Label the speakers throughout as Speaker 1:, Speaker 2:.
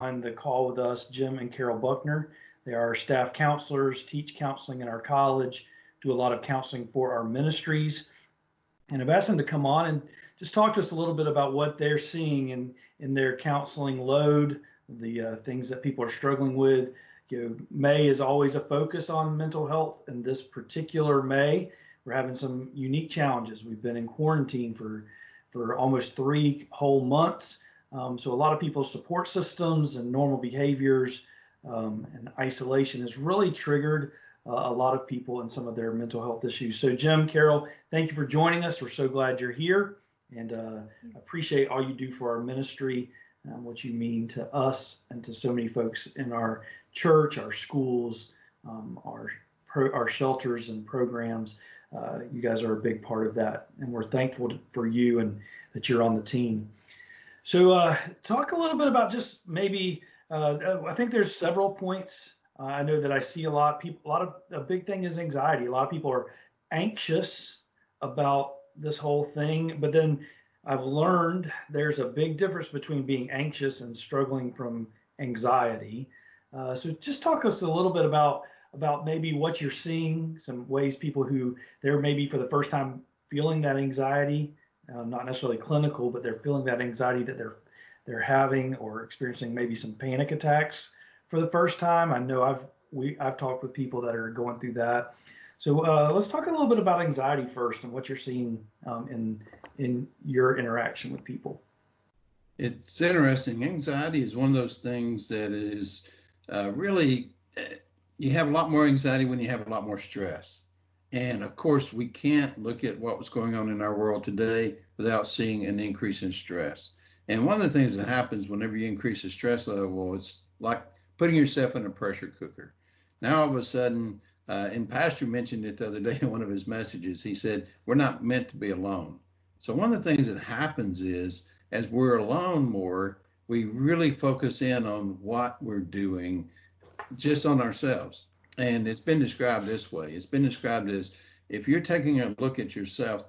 Speaker 1: On the call with us, Jim and Carol Buckner. They are staff counselors, teach counseling in our college, do a lot of counseling for our ministries. And I've asked them to come on and just talk to us a little bit about what they're seeing in their counseling load, the things that people are struggling with. May is always a focus on mental health, and this particular May, we're having some unique challenges. We've been in quarantine for almost 3 whole months. So a lot of people's support systems and normal behaviors and isolation has really triggered a lot of people and some of their mental health issues. So Jim, Carol, thank you for joining us. We're so glad you're here, and appreciate all you do for our ministry, what you mean to us and to so many folks in our church, our schools, our shelters and programs. You guys are a big part of that, and we're thankful for you and that you're on the team. So talk a little bit about just maybe, I think there's several points. I know that I see a lot of people, a big thing is anxiety. A lot of people are anxious about this whole thing, but then I've learned there's a big difference between being anxious and struggling from anxiety. So just talk us a little bit about maybe what you're seeing, some ways people who they're maybe for the first time feeling that anxiety, not necessarily clinical, but they're feeling that anxiety that they're having or experiencing maybe some panic attacks for the first time. I know I've talked with people that are going through that. So let's talk a little bit about anxiety first and what you're seeing in your interaction with people.
Speaker 2: It's interesting. Anxiety is one of those things that is really, you have a lot more anxiety when you have a lot more stress. And of course, we can't look at what was going on in our world today without seeing an increase in stress. And one of the things that happens whenever you increase the stress level, it's like putting yourself in a pressure cooker. Now, all of a sudden, and Pastor mentioned it the other day in one of his messages, he said, we're not meant to be alone. So one of the things that happens is, as we're alone more, we really focus in on what we're doing just on ourselves. And it's been described this way. It's been described as if you're taking a look at yourself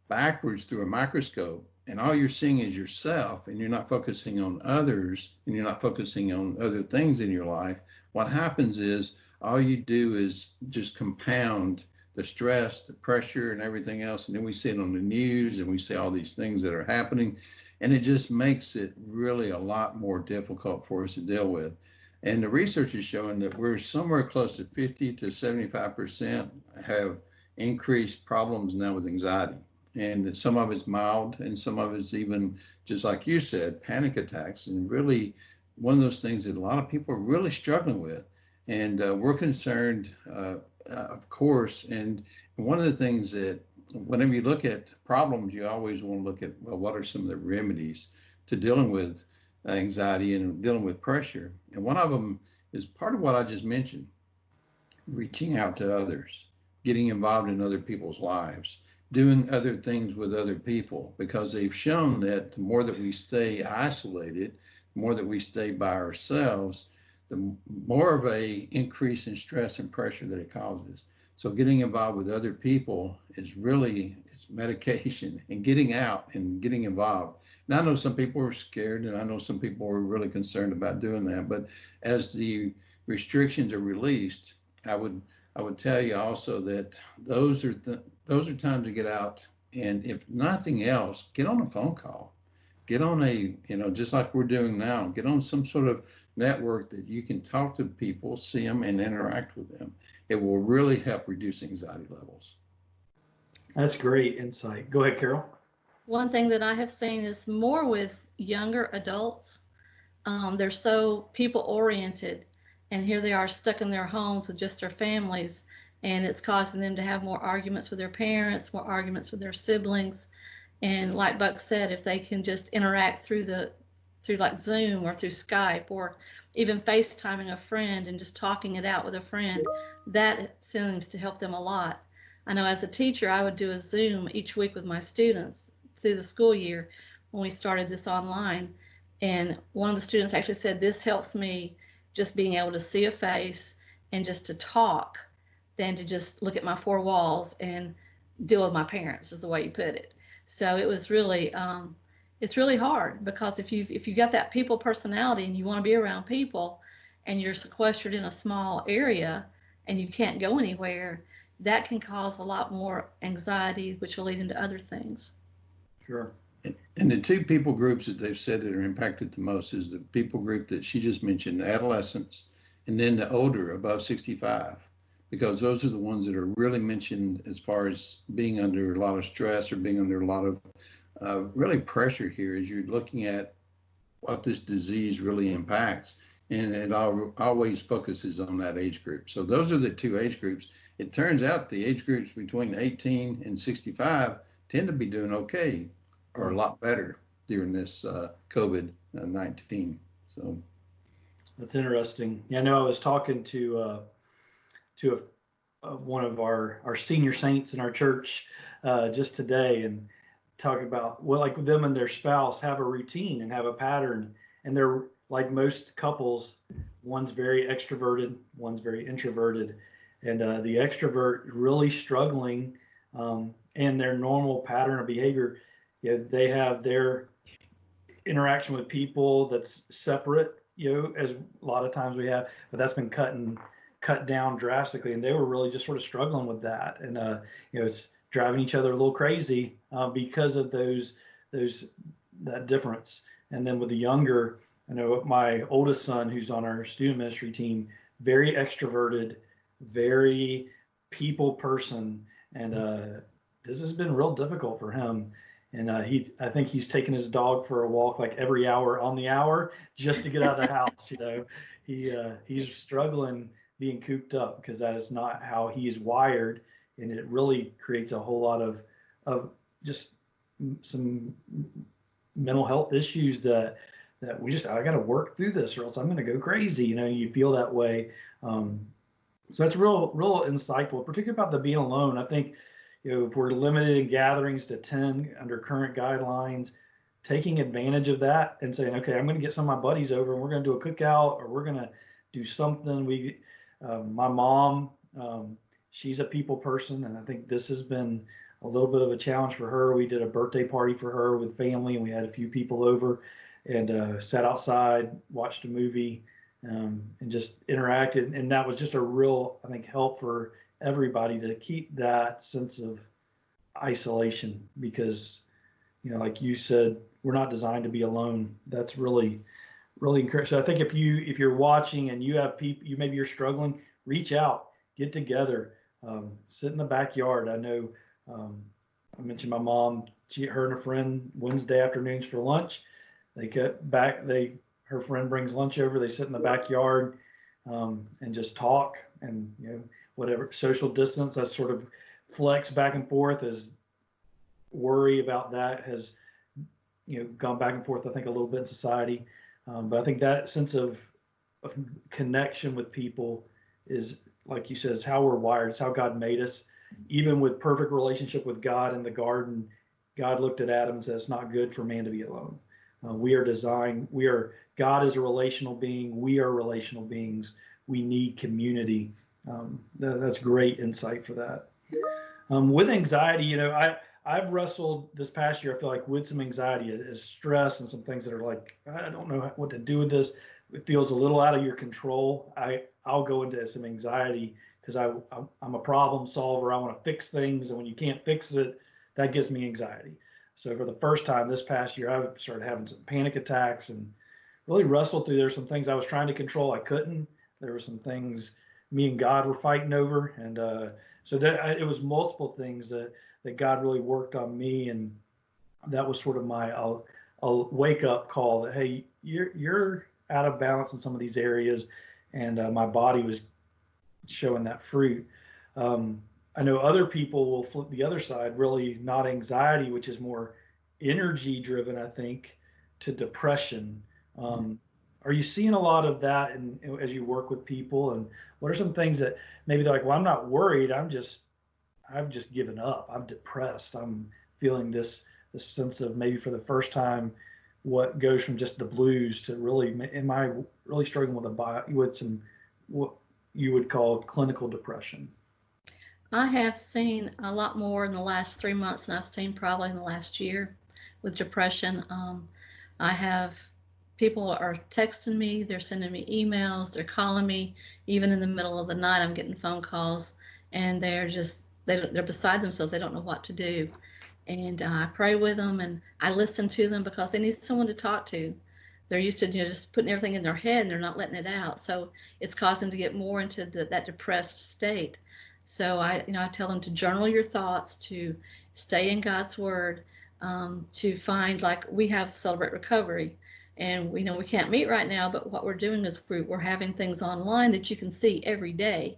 Speaker 2: backwards through a microscope and all you're seeing is yourself and you're not focusing on others and you're not focusing on other things in your life, what happens is all you do is just compound the stress, the pressure and everything else. And then we see it on the news and we see all these things that are happening. And it just makes it really a lot more difficult for us to deal with. And the research is showing that we're somewhere close to 50 to 75% have increased problems now with anxiety. And some of it's mild and some of it's even, just like you said, panic attacks. And really one of those things that a lot of people are really struggling with. And we're concerned, of course. And one of the things that whenever you look at problems, you always want to look at, well, what are some of the remedies to dealing with anxiety and dealing with pressure. And one of them is part of what I just mentioned, reaching out to others, getting involved in other people's lives, doing other things with other people, because they've shown that the more that we stay isolated, the more that we stay by ourselves, the more of a increase in stress and pressure that it causes. So getting involved with other people is really, it's medication, and getting out and getting involved. And I know some people are scared and I know some people are really concerned about doing that, but as the restrictions are released, I would tell you also that those are times to get out, and if nothing else, get on a phone call, get on a, just like we're doing now, get on some sort of network that you can talk to people, see them and interact with them. It will really help reduce anxiety levels.
Speaker 1: That's great insight. Go ahead, Carol.
Speaker 3: One thing that I have seen is more with younger adults. They're so people oriented, and here they are stuck in their homes with just their families, and it's causing them to have more arguments with their parents, more arguments with their siblings. And like Buck said, if they can just interact through like Zoom or through Skype or even FaceTiming a friend and just talking it out with a friend, that seems to help them a lot. I know as a teacher, I would do a Zoom each week with my students through the school year when we started this online. And one of the students actually said, this helps me just being able to see a face and just to talk than to just look at my four walls and deal with my parents, is the way you put it. So it was really, it's really hard, because if you've got that people personality and you want to be around people and you're sequestered in a small area and you can't go anywhere, that can cause a lot more anxiety, which will lead into other things.
Speaker 1: Sure.
Speaker 2: And the two people groups that they've said that are impacted the most is the people group that she just mentioned, the adolescents, and then the older, above 65, because those are the ones that are really mentioned as far as being under a lot of stress or being under a lot of really pressure here as you're looking at what this disease really impacts. And it always focuses on that age group. So those are the two age groups. It turns out the age groups between 18 and 65 tend to be doing okay, or a lot better during this COVID-19. So
Speaker 1: that's interesting. Yeah, I know I was talking to one of our senior saints in our church just today, and talking about, well, like them and their spouse have a routine and have a pattern, and they're like most couples, one's very extroverted, one's very introverted, and the extrovert really struggling, and their normal pattern of behavior. You know, they have their interaction with people that's separate, you know, as a lot of times we have, but that's been cut down drastically, and they were really just sort of struggling with that, and you know, it's driving each other a little crazy because of that difference. And then with the younger, I know my oldest son, who's on our student ministry team, very extroverted, very people person, and this has been real difficult for him. And I think he's taken his dog for a walk like every hour on the hour just to get out of the house. You know, he's struggling being cooped up because that is not how he is wired, and it really creates a whole lot of just some mental health issues that I got to work through this, or else I'm going to go crazy. You know, you feel that way. So that's real insightful, particularly about the being alone. I think, you know, if we're limited in gatherings to 10 under current guidelines, taking advantage of that and saying, okay, I'm going to get some of my buddies over and we're going to do a cookout, or we're going to do something. My mom, she's a people person, and I think this has been a little bit of a challenge for her. We did a birthday party for her with family, and we had a few people over, and sat outside, watched a movie, and just interacted. And that was just a real, I think, help for everybody to keep that sense of isolation, because, you know, like you said, we're not designed to be alone. That's really encouraging. So I think if you're watching and you have people, maybe you're struggling, reach out, get together, sit in the backyard. I know I mentioned my mom, her and a friend, Wednesday afternoons for lunch. They get back, her friend brings lunch over, they sit in the backyard and just talk, and, you know, whatever social distance, that sort of flex back and forth, as worry about that has, you know, gone back and forth, I think, a little bit in society. But I think that sense of connection with people is, like you said, is how we're wired. It's how God made us. Even with perfect relationship with God in the garden, God looked at Adam and said, it's not good for man to be alone. We are designed, God is a relational being. We are relational beings. We need community. That's great insight for that. With anxiety, you know, I've wrestled this past year, I feel like, with some anxiety, is stress, and some things that are like, I don't know what to do with this. It feels a little out of your control. I'll go into some anxiety because I'm a problem solver. I want to fix things, and when you can't fix it, that gives me anxiety. So for the first time this past year, I started having some panic attacks and really wrestled through. There's some things I was trying to control, I couldn't. There were some things me and God were fighting over, and so that it was multiple things that God really worked on me, and that was sort of my a wake up call that, hey, you're out of balance in some of these areas, and my body was showing that fruit. I know other people will flip the other side, really not anxiety, which is more energy driven, I think, to depression. Are you seeing a lot of that as you work with people? And what are some things that maybe they're like, well, I'm not worried, I've just given up, I'm depressed, I'm feeling this sense of, maybe for the first time, what goes from just the blues to really, am I really struggling with some what you would call clinical depression?
Speaker 3: I have seen a lot more in the last 3 months than I've seen probably in the last year. with depression. I have people are texting me, they're sending me emails, they're calling me, even in the middle of the night. I'm getting phone calls, and they're beside themselves. They don't know what to do, and I pray with them and I listen to them because they need someone to talk to. They're used to just putting everything in their head and they're not letting it out. So it's caused them to get more into that depressed state. So I tell them to journal your thoughts, to stay in God's Word, to find, like, we have Celebrate Recovery, and we know we can't meet right now, but what we're doing is we're having things online that you can see every day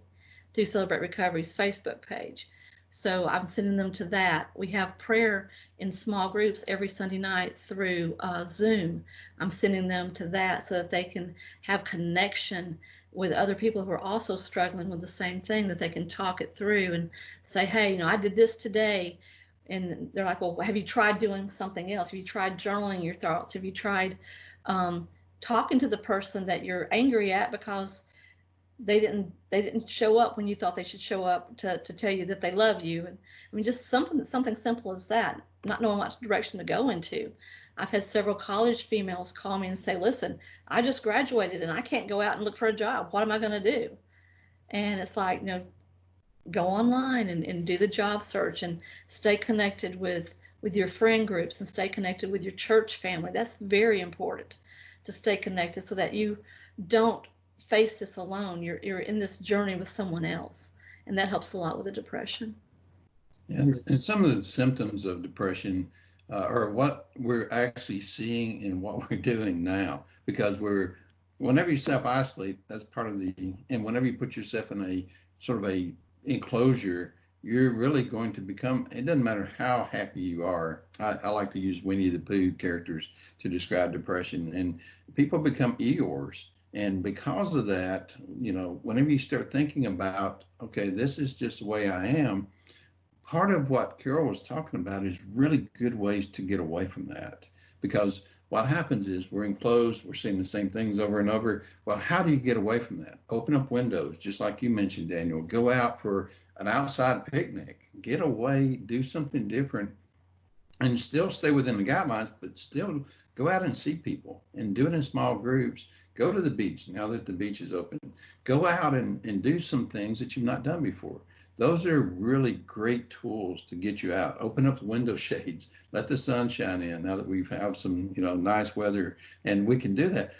Speaker 3: through Celebrate Recovery's Facebook page. So I'm sending them to that. We have prayer in small groups every Sunday night through Zoom. I'm sending them to that so that they can have connection with other people who are also struggling with the same thing, that they can talk it through and say, hey, I did this today. And they're like, well, have you tried doing something else? Have you tried journaling your thoughts? Have you tried talking to the person that you're angry at because they didn't show up when you thought they should show up to tell you that they love you? And I mean, just something simple as that, not knowing what direction to go into. I've had several college females call me and say, listen, I just graduated and I can't go out and look for a job. What am I going to do? And it's like, go online and do the job search and stay connected with your friend groups and stay connected with your church family. That's very important, to stay connected so that you don't face this alone. You're in this journey with someone else, and that helps a lot with the depression.
Speaker 2: And some of the symptoms of depression are what we're actually seeing in what we're doing now, because whenever you self-isolate, that's part of and whenever you put yourself in a sort of a enclosure, you're really going to become, it doesn't matter how happy you are. I like to use Winnie the Pooh characters to describe depression, and people become Eeyores. And because of that, whenever you start thinking about, okay, this is just the way I am, part of what Carol was talking about is really good ways to get away from that. Because what happens is we're enclosed, we're seeing the same things over and over. Well, how do you get away from that? Open up windows, just like you mentioned, Daniel. Go out for an outside picnic, get away, do something different, and still stay within the guidelines, but still go out and see people and do it in small groups. Go to the beach now that the beach is open. Go out and do some things that you've not done before. Those are really great tools to get you out. Open up the window shades, let the sun shine in now that we've had some, nice weather, and we can do that.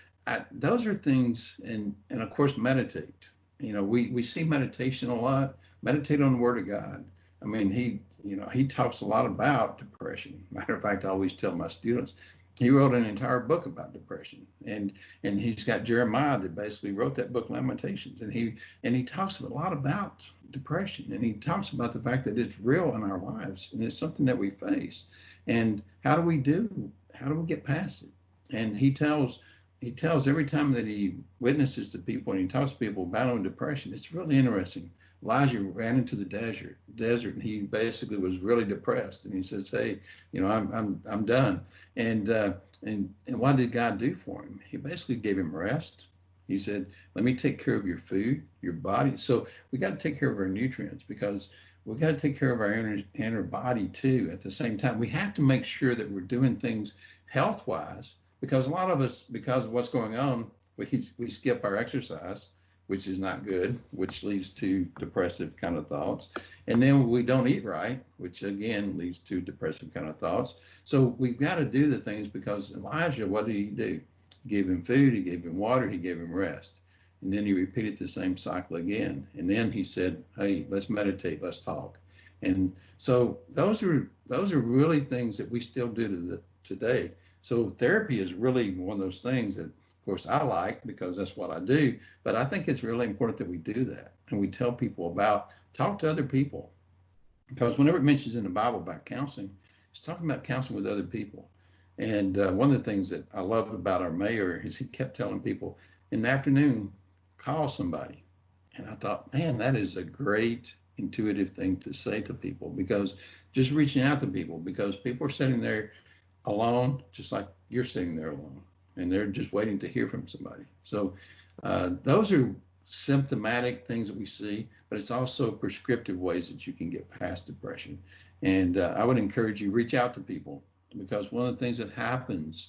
Speaker 2: Those are things, and of course, meditate. We see meditation a lot. Meditate on the Word of God. I mean, he talks a lot about depression. Matter of fact, I always tell my students, he wrote an entire book about depression, and he's got Jeremiah that basically wrote that book, Lamentations, and he talks a lot about depression, and he talks about the fact that it's real in our lives and it's something that we face, and how do we get past it? And he tells every time that he witnesses to people and he talks to people battling depression, it's really interesting. Elijah ran into the desert, and he basically was really depressed. And he says, "Hey, I'm done." And what did God do for him? He basically gave him rest. He said, "Let me take care of your food, your body." So we got to take care of our nutrients, because we got to take care of our inner body too. At the same time, we have to make sure that we're doing things health-wise, because a lot of us, because of what's going on, we skip our exercise, which is not good, which leads to depressive kind of thoughts. And then we don't eat right, which again leads to depressive kind of thoughts. So we've got to do the things, because Elijah, what did he do? He gave him food, he gave him water, he gave him rest. And then he repeated the same cycle again. And then he said, hey, let's meditate, let's talk. And so those are really things that we still do today. So therapy is really one of those things that, of course, I like, because that's what I do, but I think it's really important that we do that. And we tell people talk to other people, because whenever it mentions in the Bible about counseling, it's talking about counseling with other people. And one of the things that I love about our mayor is he kept telling people in the afternoon, call somebody. And I thought, man, that is a great intuitive thing to say to people, because just reaching out to people, because people are sitting there alone, just like you're sitting there alone, and they're just waiting to hear from somebody. So those are symptomatic things that we see, but it's also prescriptive ways that you can get past depression. And I would encourage you, reach out to people. because one of the things that happens,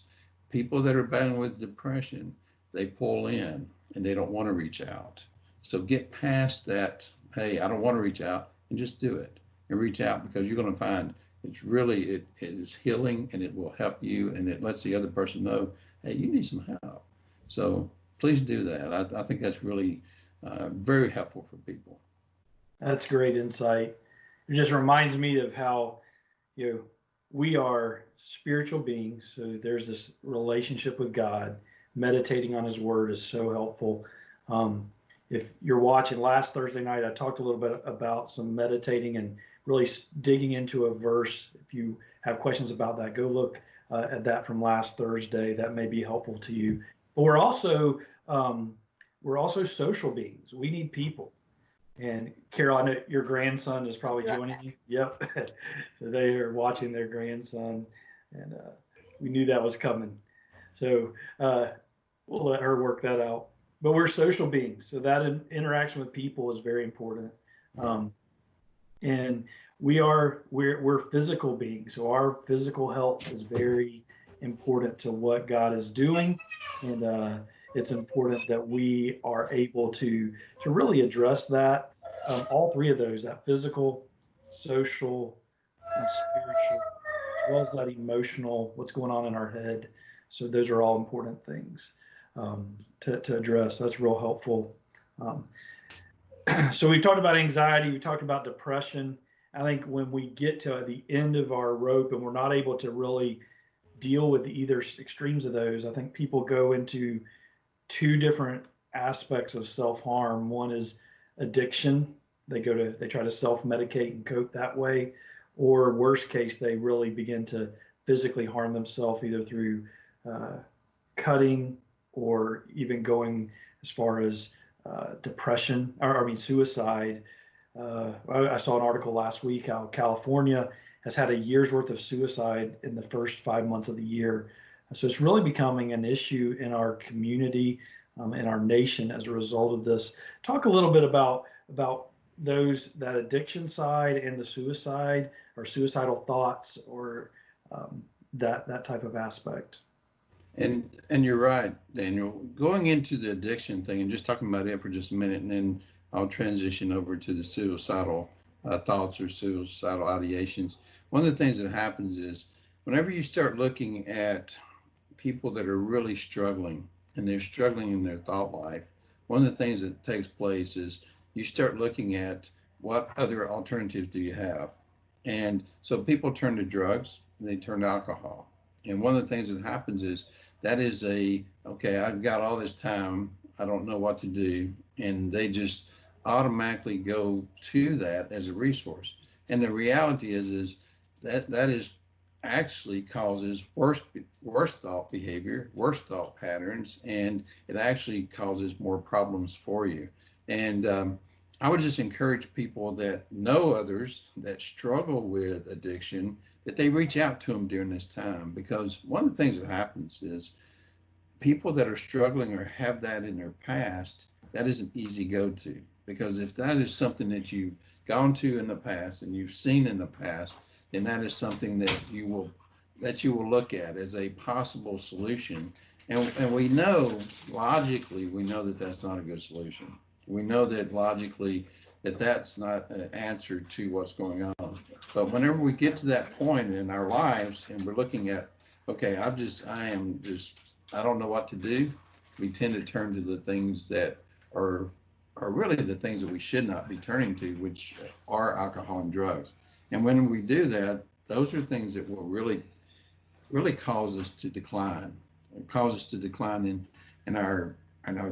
Speaker 2: people that are battling with depression, they pull in and they don't want to reach out. So get past that, hey, I don't want to reach out, and just do it and reach out, because you're going to find it's really, it is healing, and it will help you, and it lets the other person know, hey, you need some help. So please do that. I think that's really very helpful for people.
Speaker 1: That's great insight. It just reminds me of how, we are spiritual beings. So there's this relationship with God. Meditating on His Word is so helpful. If you're watching, last Thursday night, I talked a little bit about some meditating and really digging into a verse. If you have questions about that, go look at that from last Thursday. That may be helpful to you. But we're also social beings. We need people. And Carol, I know your grandson is probably joining you. Yep. So they are watching their grandson, and we knew that was coming. So we'll let her work that out. But we're social beings, so that interaction with people is very important. And we're physical beings, so our physical health is very important to what God is doing, and it's important that we are able to really address that, all three of those: that physical, social, and spiritual, as well as that emotional, what's going on in our head. So those are all important things to address. That's real helpful. So we talked about anxiety, we talked about depression. I think when we get to the end of our rope and we're not able to really deal with either extremes of those, I think people go into two different aspects of self-harm. One is addiction. They try to self-medicate and cope that way, or worst case, they really begin to physically harm themselves, either through cutting or even going as far as depression, suicide. I saw an article last week how California has had a year's worth of suicide in the first 5 months of the year. So it's really becoming an issue in our community, in our nation, as a result of this. Talk a little bit about that addiction side and the suicide or suicidal thoughts, or that type of aspect.
Speaker 2: And you're right, Daniel. Going into the addiction thing and just talking about it for just a minute, and then I'll transition over to the suicidal thoughts or suicidal ideations. One of the things that happens is whenever you start looking at people that are really struggling, and they're struggling in their thought life, one of the things that takes place is you start looking at what other alternatives do you have. And so people turn to drugs, and they turn to alcohol. And one of the things that happens is that is okay, I've got all this time, I don't know what to do. And they just automatically go to that as a resource. And the reality is that is actually causes worse thought behavior, worse thought patterns, and it actually causes more problems for you. And I would just encourage people that know others that struggle with addiction, that they reach out to them during this time, because one of the things that happens is people that are struggling or have that in their past, that is an easy go-to, because if that is something that you've gone to in the past and you've seen in the past, then that is something that you will look at as a possible solution. And we know, logically, we know that that's not a good solution. We know that logically that that's not an answer to what's going on. But whenever we get to that point in our lives and we're looking at, okay, I don't know what to do, we tend to turn to the things that are really the things that we should not be turning to, which are alcohol and drugs. And when we do that, those are things that will really cause us to decline. It causes us to decline in our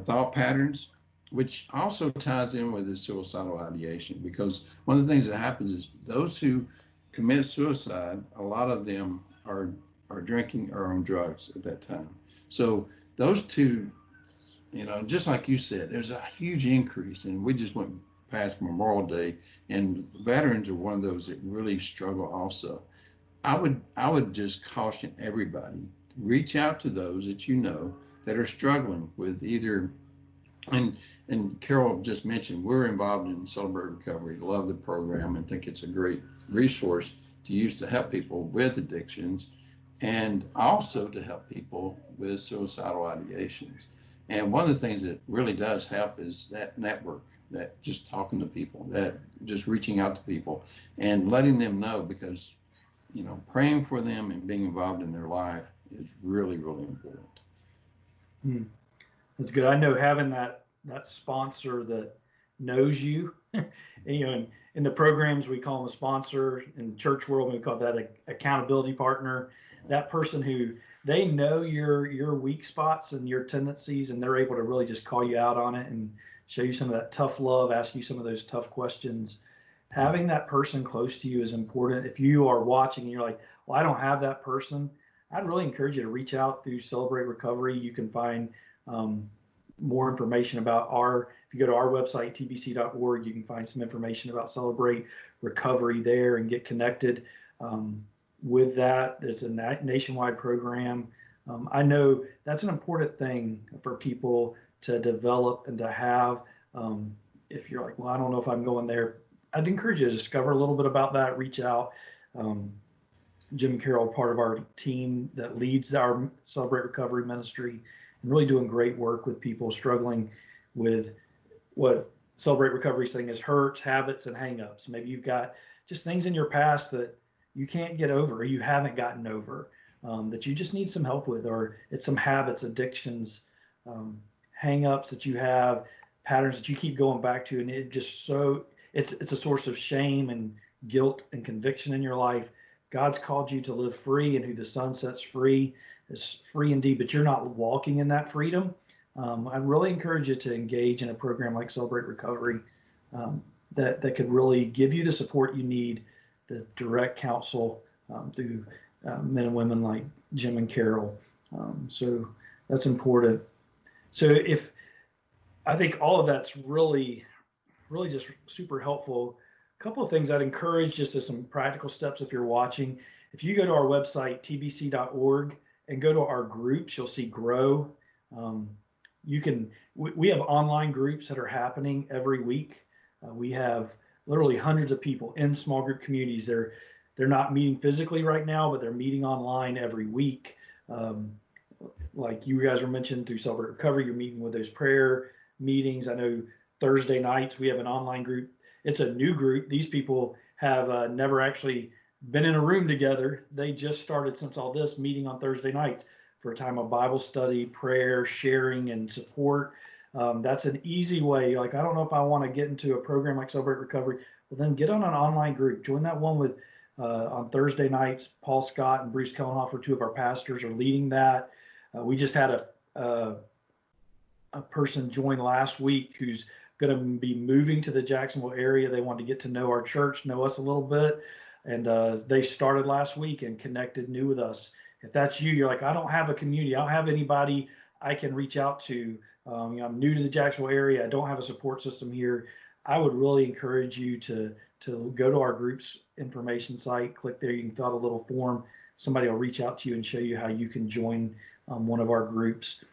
Speaker 2: thought patterns, which also ties in with the suicidal ideation, because one of the things that happens is those who commit suicide, a lot of them are drinking or on drugs at that time. So those two, just like you said, there's a huge increase, and we just went past Memorial Day, and veterans are one of those that really struggle also. I would just caution everybody, reach out to those that you know that are struggling with either, and Carol just mentioned, we're involved in Celebrate Recovery, love the program, and think it's a great resource to use to help people with addictions. and also to help people with suicidal ideations. And one of the things that really does help is that network, that just talking to people, that just reaching out to people and letting them know, because, you know, praying for them and being involved in their life is really, really important.
Speaker 1: That's good. I know having that sponsor that knows you, and, you know, in the programs we call them a sponsor. In church world we call that a accountability partner. That person who they know your weak spots and your tendencies, and they're able to really just call you out on it and show you some of that tough love, ask you some of those tough questions. Having that person close to you is important. If you are watching and you're like, well, I don't have that person, I'd really encourage you to reach out through Celebrate Recovery. You can find more information about if you go to our website, tbc.org, you can find some information about Celebrate Recovery there and get connected with that. It's a nationwide program. I know that's an important thing for people to develop and to have. If you're like, well, I don't know if I'm going there, I'd encourage you to discover a little bit about that, reach out. Jim and Carol, part of our team that leads our Celebrate Recovery ministry, and really doing great work with people struggling with what Celebrate Recovery is saying is hurts, habits, and hangups. Maybe you've got just things in your past that you can't get over, or you haven't gotten over, that you just need some help with, or it's some habits, addictions, hangups that you have, patterns that you keep going back to, and it just it's a source of shame and guilt and conviction in your life. God's called you to live free, and who the Son sets free is free indeed, but you're not walking in that freedom. I really encourage you to engage in a program like Celebrate Recovery that could really give you the support you need, the direct counsel through men and women like Jim and Carol. So that's important. So I think all of that's really just super helpful. A couple of things I'd encourage, just as some practical steps if you're watching. If you go to our website, tbc.org, and go to our groups, you'll see Grow. We have online groups that are happening every week. We have literally hundreds of people in small group communities. They're not meeting physically right now, but they're meeting online every week. Like you guys were mentioned through Celebrate Recovery, you're meeting with those prayer meetings. I know Thursday nights we have an online group. It's a new group. These people have never actually been in a room together. They just started, since all this, meeting on Thursday nights for a time of Bible study, prayer, sharing, and support. That's an easy way. Like, I don't know if I want to get into a program like Celebrate Recovery. Well, then get on an online group. Join that one with on Thursday nights. Paul Scott and Bruce Kellenhofer, two of our pastors, are leading that. We just had a person join last week who's going to be moving to the Jacksonville area. They want to get to know our church, know us a little bit. And they started last week and connected new with us. If that's you, you're like, I don't have a community. I don't have anybody I can reach out to. I'm new to the Jacksonville area. I don't have a support system here. I would really encourage you to go to our group's information site, click there. You can fill out a little form. Somebody will reach out to you and show you how you can join one of our groups.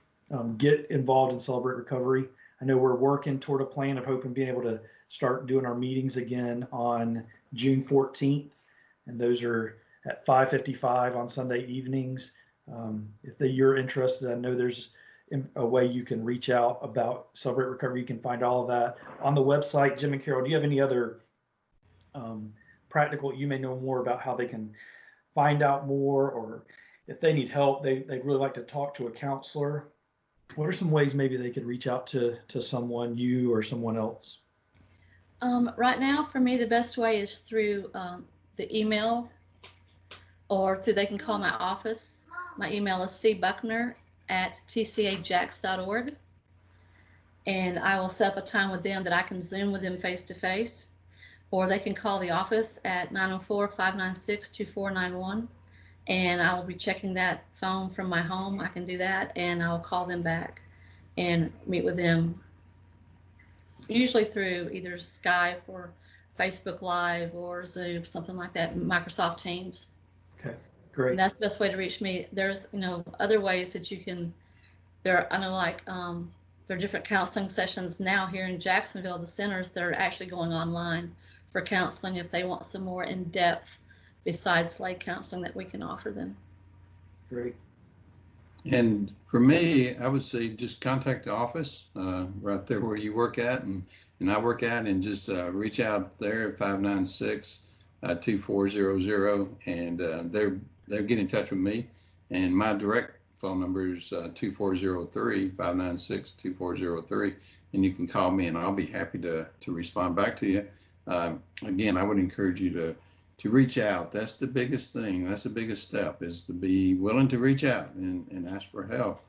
Speaker 1: Get involved in Celebrate Recovery. I know we're working toward a plan of hoping being able to start doing our meetings again on June 14th. And those are at 5:55 on Sunday evenings. If you're interested, I know there's a way you can reach out about Celebrate Recovery. You can find all of that on the website. Jim and Carol, do you have any other practical, you may know more about how they can find out more, or if they need help, they'd really like to talk to a counselor, what are some ways maybe they could reach out to someone, you or someone else?
Speaker 3: Right now, for me, the best way is through the email, or they can call my office. My email is cbuckner@tcajax.org, and I will set up a time with them that I can Zoom with them face to face, or they can call the office at 904-596-2491, and I will be checking that phone from my home. I can do that, and I'll call them back and meet with them, usually through either Skype or Facebook Live or Zoom, something like that, Microsoft Teams.
Speaker 1: Okay, great.
Speaker 3: And that's the best way to reach me. There's, other ways that you can, there are different counseling sessions now here in Jacksonville, the centers that are actually going online for counseling if they want some more in-depth besides lay counseling that we can offer them.
Speaker 1: Great.
Speaker 2: And for me, I would say just contact the office right there where you work at and I work at, and just reach out there at 596-2400, and they'll get in touch with me. And my direct phone number is 2403-596-2403, and you can call me and I'll be happy to respond back to you. Again, I would encourage you to reach out. That's the biggest thing. That's the biggest step, is to be willing to reach out and ask for help.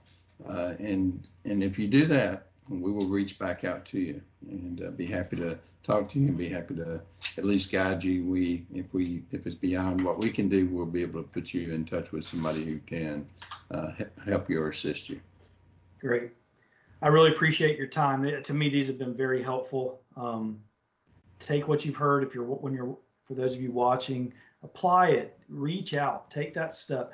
Speaker 2: And if you do that, we will reach back out to you and be happy to talk to you and be happy to at least guide you. If it's beyond what we can do, we'll be able to put you in touch with somebody who can help you or assist you.
Speaker 1: Great. I really appreciate your time. To me, these have been very helpful. Take what you've heard. For those of you watching, apply it, reach out, take that step,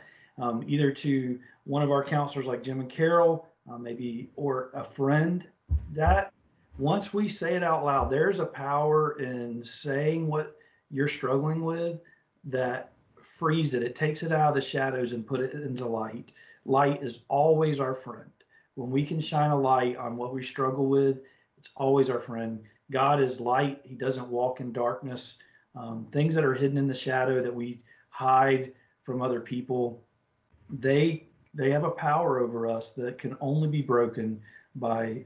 Speaker 1: either to one of our counselors like Jim and Carol, maybe, or a friend. That once we say it out loud, there's a power in saying what you're struggling with that frees it. It takes it out of the shadows and put it into light. Light is always our friend. When we can shine a light on what we struggle with, it's always our friend. God is light. He doesn't walk in darkness. Things that are hidden in the shadow that we hide from other people, they have a power over us that can only be broken by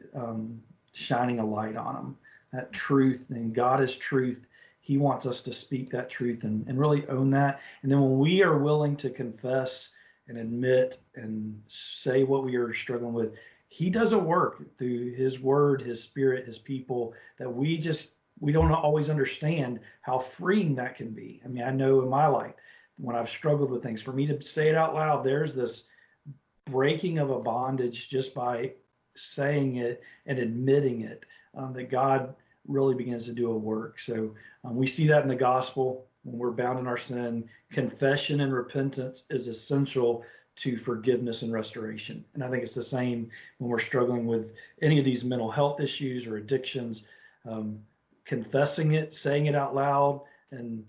Speaker 1: shining a light on them. That truth, and God is truth. He wants us to speak that truth and really own that. And then when we are willing to confess and admit and say what we are struggling with, He does a work through His word, His spirit, His people, that we don't always understand how freeing that can be. I mean, I know in my life, when I've struggled with things, for me to say it out loud, there's this breaking of a bondage just by saying it and admitting it, that God really begins to do a work. So we see that in the gospel. When we're bound in our sin, confession and repentance is essential to forgiveness and restoration. And I think it's the same when we're struggling with any of these mental health issues or addictions. Confessing it, saying it out loud, and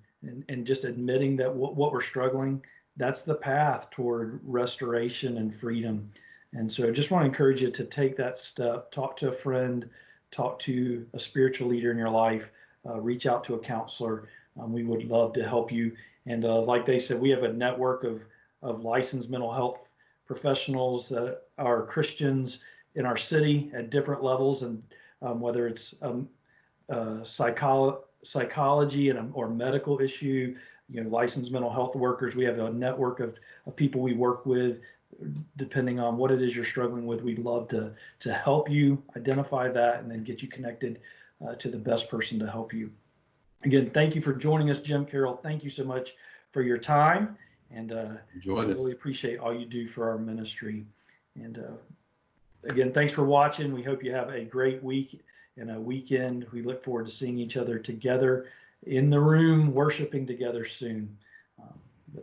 Speaker 1: just admitting that what we're struggling, that's the path toward restoration and freedom. And so I just want to encourage you to take that step. Talk to a friend, talk to a spiritual leader in your life, reach out to a counselor. We would love to help you. And like they said, we have a network of licensed mental health professionals that are Christians in our city at different levels, and whether it's psychology or medical issue, licensed mental health workers. We have a network of people we work with, depending on what it is you're struggling with. We'd love to help you identify that and then get you connected to the best person to help you. Again, thank you for joining us, Jim, Carol. Thank you so much for your time, and
Speaker 2: Enjoyed it.
Speaker 1: Really appreciate all you do for our ministry. And again, thanks for watching. We hope you have a great week and a weekend. We look forward to seeing each other together in the room, worshiping together soon.